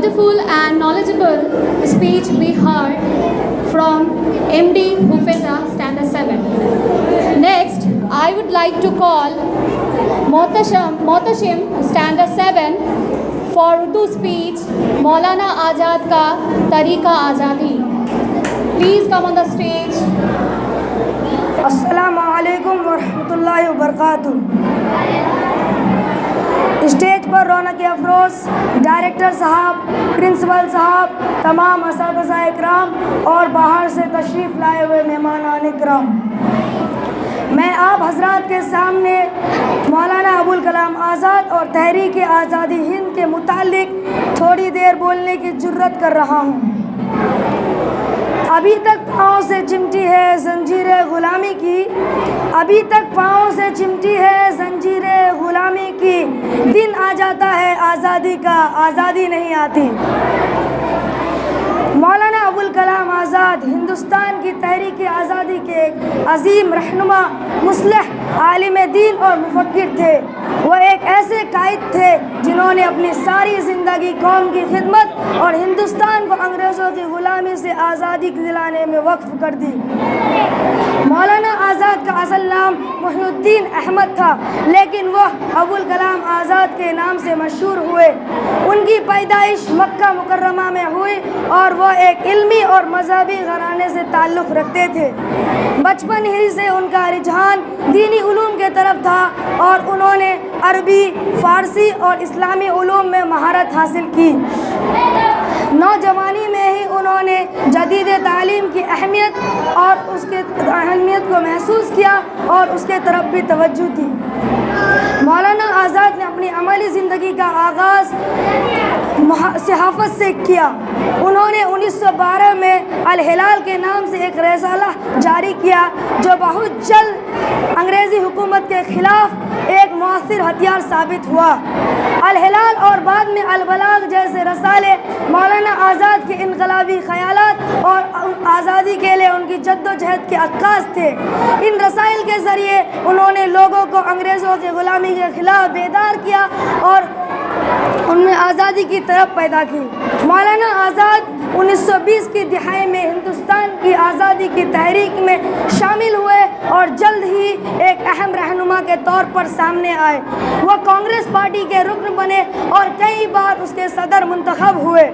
wonderful and knowledgeable speech we heard from MD Hufeza, Standard 7. Next, I would like to call Mohtashim, Standard 7, for Urdu speech, Maulana Azad ka Tariqa Azadi. Please come on the stage. अस्सलामु अलैकुम वरहमतुल्लाहि वबरकातुहू। Stage पर रौनक Afroz director साहब, principal साहब, तमाम असातिज़ा इकराम और बाहर से तशरीफ़ लाए हुए मेहमान इकराम, मैं आप हजरात के सामने मौलाना अबुल कलाम आज़ाद और तहरीक आज़ादी हिंद के मुतालिक थोड़ी देर बोलने की जुर्रत कर रहा हूँ। अभी तक पाँव से चिमटी है जंजीर ग़ुलामी की, अभी तक पाँव से चिमटी है जंजीर ग़ुलामी की, दिन आ जाता है आज़ादी का, आज़ादी नहीं आती। मौलाना अबुल कलाम आज़ाद हिंदुस्तान की तहरीक आज़ादी के एक अजीम रहनुमा, मुस्लिह, आलिम दीन और मुफक्किर थे। वह एक ऐसे कायद थे जिन्होंने अपनी सारी ज़िंदगी कौम की खिदमत और हिंदुस्तान को अंग्रेज़ों की ग़ुलामी से आज़ादी दिलाने में वक्फ़ कर दी। मौलाना आज़ाद का असल नाम मुहिउद्दीन अहमद था, लेकिन वह अबुल कलाम आज़ाद के नाम से मशहूर हुए। उनकी पैदाइश मक्का मुकर्रमा में हुई और वह एक इल्मी और मजहबी घराने से ताल्लुक़ रखते थे। बचपन ही से उनका रुझान दीनी उलूम के तरफ था और उन्होंने अरबी, फ़ारसी और इस्लामी उलूम में महारत हासिल की। नौजवानी में ही उन्होंने जदीद तालीम की अहमियत को महसूस किया और उसके तरफ भी तवज्जो दी। मौलाना आज़ाद ने अपनी अमली ज़िंदगी का आगाज़ सहाफ़त से किया। उन्होंने 1912 में अल हिलाल के नाम से एक रिसाला जारी किया, जो बहुत जल्द अंग्रेज़ी हुकूमत के ख़िलाफ़ एक मुअस्सिर हथियार साबित हुआ। अल हिलाल और बाद में अल बलाग जैसे रसाले मौलाना आज़ाद के इनकलाबी ख़यालात और आज़ादी के लिए उनकी जद्दोजहद के अक्कास थे। इन रसाइल के ज़रिए उन्होंने लोगों को अंग्रेज़ों की ग़ुलामी के ख़िलाफ़ बेदार किया और उनमें आज़ादी की तरफ पैदा की। मौलाना आज़ाद 1920 की दिहाई में हिंदुस्तान की आज़ादी की तहरीक में शामिल हुए और जल्द ही एक अहम रहनुमा के तौर पर सामने आए। वह कांग्रेस पार्टी के रुकन बने और कई बार उसके सदर मुंतखब हुए।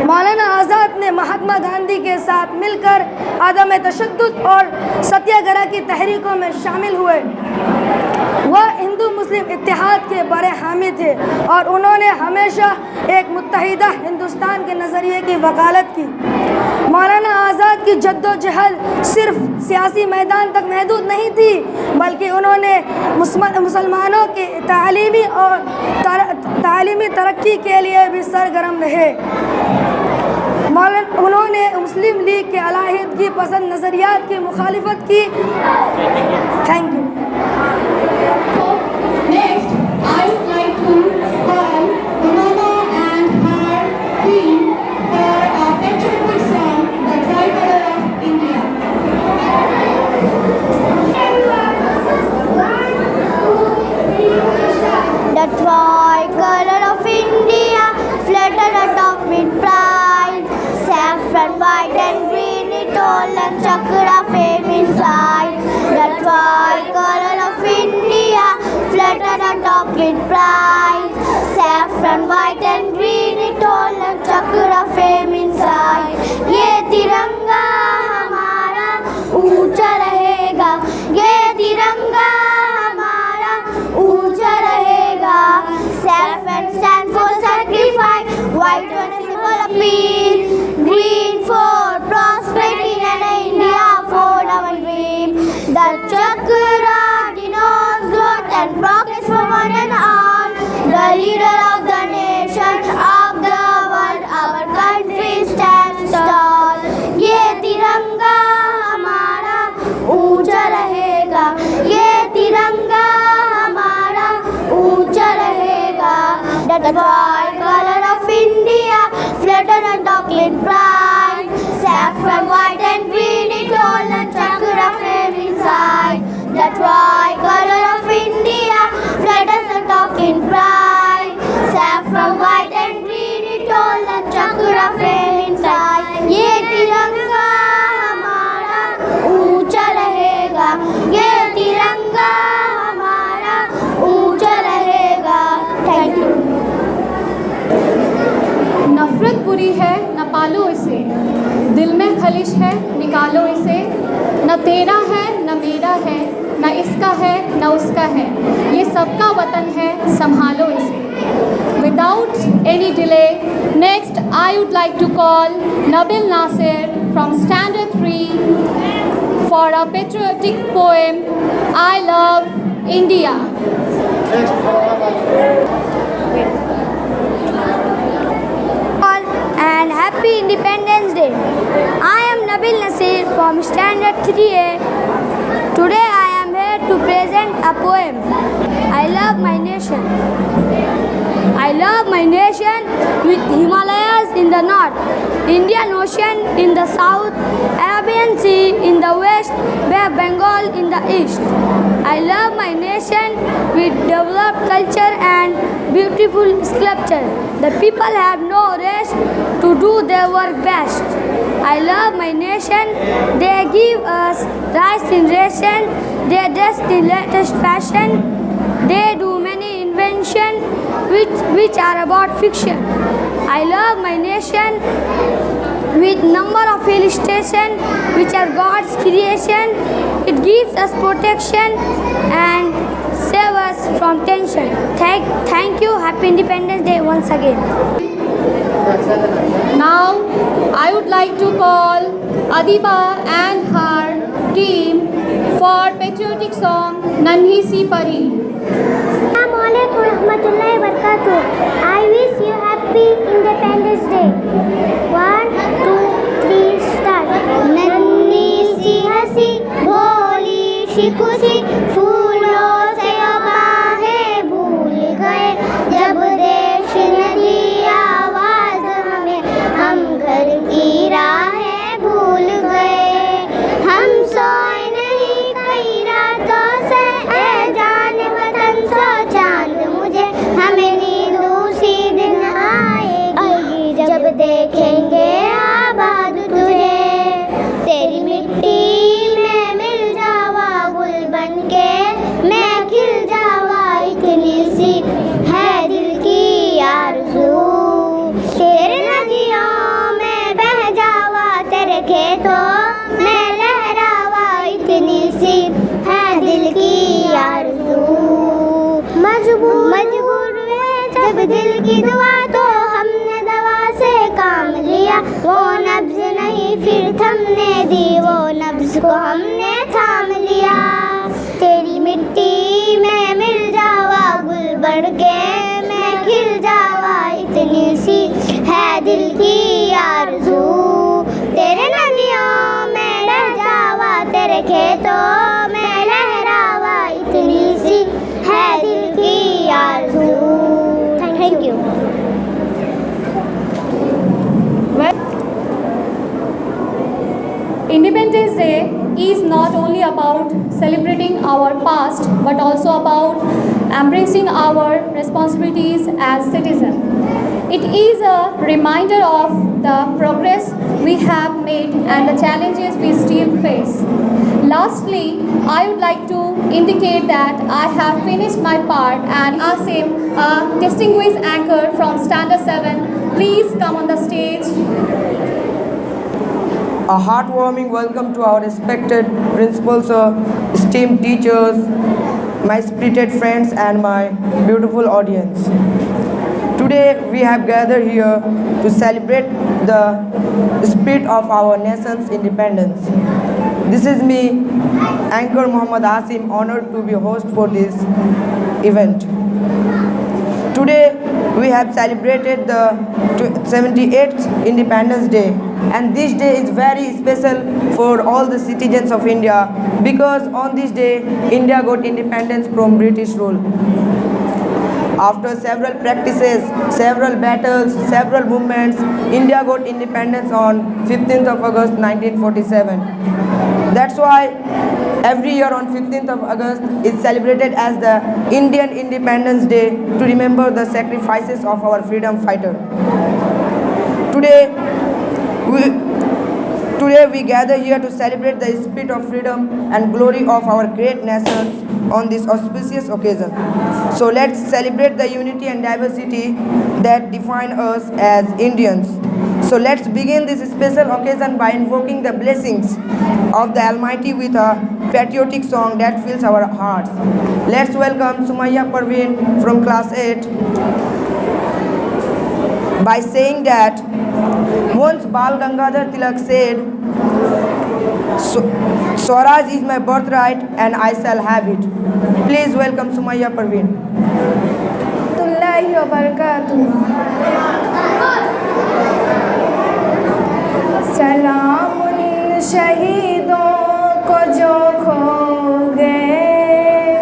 मौलाना आज़ाद ने महात्मा गांधी के साथ मिलकर आदम तशद्दुद और सत्याग्रह की तहरीकों में शामिल हुए। वह हिंदू मुस्लिम इत्तेहाद के बड़े हामी थे और उन्होंने हमेशा एक मुत्तहिदा हिंदुस्तान के नज़रिए की वकालत की। मौलाना आज़ाद की जद्दोजहद सिर्फ सियासी मैदान तक महदूद नहीं थी, बल्कि उन्होंने मुसलमानों की तालीमी तरक्की के लिए भी सरगर्म रहे। उन्होंने मुस्लिम लीग के अलहदगी पसंद नज़रियात की मुखालिफत की। Thank you. Next, I would like to call Umama and her team for a patriotic song, The Tricolor of India. The tricolor of India fluttered atop with pride, saffron, white and green, it all and chakra fame inside. The tricolor of India fluttered atop with pride, saffron, white and green, it all and chakra fame inside. ये तिरंगा हमारा ऊंचा रहेगा, ये तिरंगा हमारा ऊंचा रहेगा. Saffron stands for sacrifice, white one symbol of peace, green for prosperity and India for our dream. The chakra denotes growth and progress for one and all. The leader of the nation, of the world, our country stands tall. ये तिरंगा हमारा ऊंचा रहेगा, ये तिरंगा हमारा ऊंचा रहेगा. The tricolor of India fluttered atop with pride, saffron, white and green, it all a chakra flame inside. The tricolor of India flutters atop in pride, saffron, white and green, it बिगड़ी है न पालो इसे, दिल में खलिश है निकालो इसे, न तेरा है न मेरा है, न इसका है न उसका है, ये सबका वतन है संभालो इसे। Without any delay, next I would like to call Nabil Nasir from Standard 3 for a patriotic poem, I Love India. And happy Independence Day. I am Nabil Nasir from Standard 3A. Today I am here to present a poem. I love my nation. I love my nation with Himalayas in the north, Indian Ocean in the south, Arabian Sea in the west, Bay of Bengal in the east. I love my nation with developed culture and beautiful sculpture. The people have no rest to do their work best. I love my nation. They give us rice in ration. They dress in latest fashion. They do many inventions which are about fiction. I love my nation with number of hill stations which are God's creation. It gives us protection and save us from tension. Thank you. Happy Independence Day once again. Now I would like to call Adiba and her team for patriotic song Nanhi Si Pari. Assalamualaikum warahmatullahi wabarakatuh. I wish you happy Independence Day. 1, 2, 3, start. नन्ही सी हंसी भोली सी खुशी फूलों से बाहें भूल गए जब देश ने दी आवाज हमें हम घर की राहें भूल गए हम सोए नहीं कई रातों से ए जान वतन सो चांद मुझे हमें नींद उसी दिन आएगी जब देखेंगे आबाद तुझे तेरी मिट्टी में मिल जावा गुल बन के मैं खिल जावा इतनी सी है दिल की आरज़ू तेरे नदियों में बह जावा तेरे खेतों में लहरावा इतनी सी है दिल की आरज़ू मजबूर हुए जब दिल की दुआ तो हमने दवा से काम लिया वो नब्ज नहीं फिर थमने दी वो नब्ज को हमने थाम लिया तेरी मिट्टी में मिल जावा गुल बढ़ के मैं खिल जावा इतनी सी है दिल की आरज़ू तेरे नदियों में रह जावा तेरे खेतों में लहरावा इतनी सी है दिल की आरज़ू thank you Independence Day is not only about celebrating our past but also about embracing our responsibilities as citizens. It is a reminder of the progress we have made and the challenges we still face. Lastly, I would like to indicate that I have finished my part and Asim, a distinguished anchor from Standard 7, please come on the stage. A heartwarming welcome to our respected principals, esteemed teachers, my spirited friends and my beautiful audience. Today we have gathered here to celebrate the spirit of our nation's independence. This is me, Anchor Muhammad Asim, honored to be host for this event. Today we have celebrated the 78th Independence Day, and this day is very special for all the citizens of India because on this day India got independence from British rule. After several practices, several battles, several movements, India got independence on 15th of August 1947. That's why every year on 15th of August is celebrated as the Indian Independence Day to remember the sacrifices of our freedom fighter. Today we gather here to celebrate the spirit of freedom and glory of our great nation on this auspicious occasion. So let's celebrate the unity and diversity that define us as Indians. So let's begin this special occasion by invoking the blessings of the Almighty with a patriotic song that fills our hearts. Let's welcome Sumaya Parveen from class 8 by saying that once Bal Gangadhar Tilak said, Swaraj is my birthright and I shall have it. Please welcome Sumaya Parveen. सलामुन शहीदों को जो खो गए,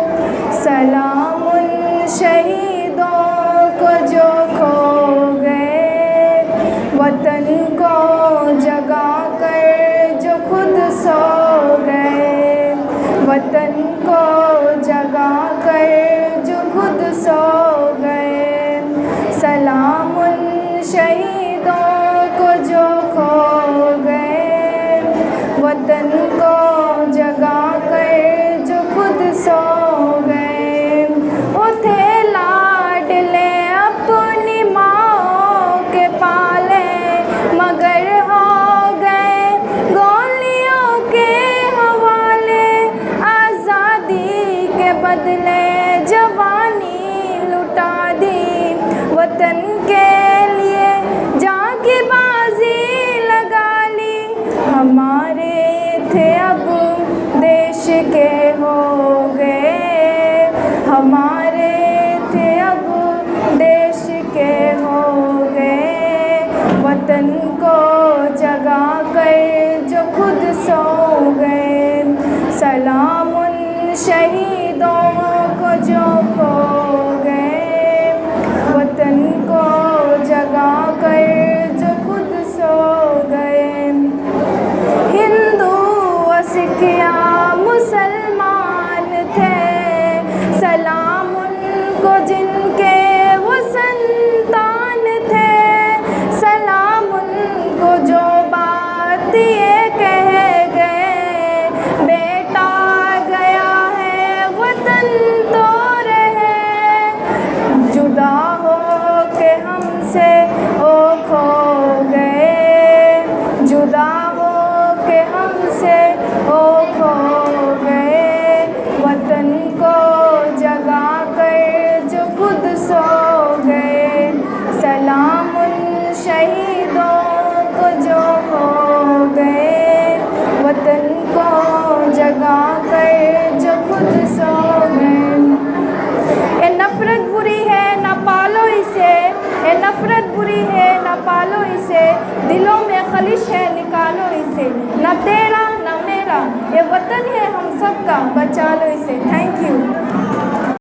सलामुन शहीदों को जो खो गए, वतन को जगा कर जो खुद सो गए, वतन को जगा कर जो खुद सो गए, सलामुन शहीदों को जो खो गए, वतन को जगा कर जो खुद सो गए, वो थे लाडले अपनी माँ के पाले, मगर हो गए गोलियों के हवाले, आज़ादी के बदले जवानी लुटा दी, वतन के लिए जान की बाजी लगा ली, हमारे थे अब देश के हो गए, हमारे थे अब देश के हो गए, वतन को जगा कर जो खुद सो गए, सलामुन शहीदों को जो खो गए, वतन को जगा कर जो खुद सो गए, हिंदू सिख या मुसलमान थे, सलाम उनको जिनके वो संतान थे, सलाम उनको जो बात ये कह गए, बेटा गया है वतन तो रहे, जुदा हो के हमसे ओ खो गए, जुदा हो के हमसे ओ खो गए, वतन को जगा कर जो खुद सो गए, सलाम उन शहीदों को जो खो गए, वतन को जगा कर जो खुद सो गए। ये नफरत बुरी है ना पालो इसे, ये नफरत बुरी है ना पालो इसे, दिलों में खलिश है निकालो इसे, ना तेरा ना मेरा ये वतन है हम सबका, बचा लो इसे। Thank you.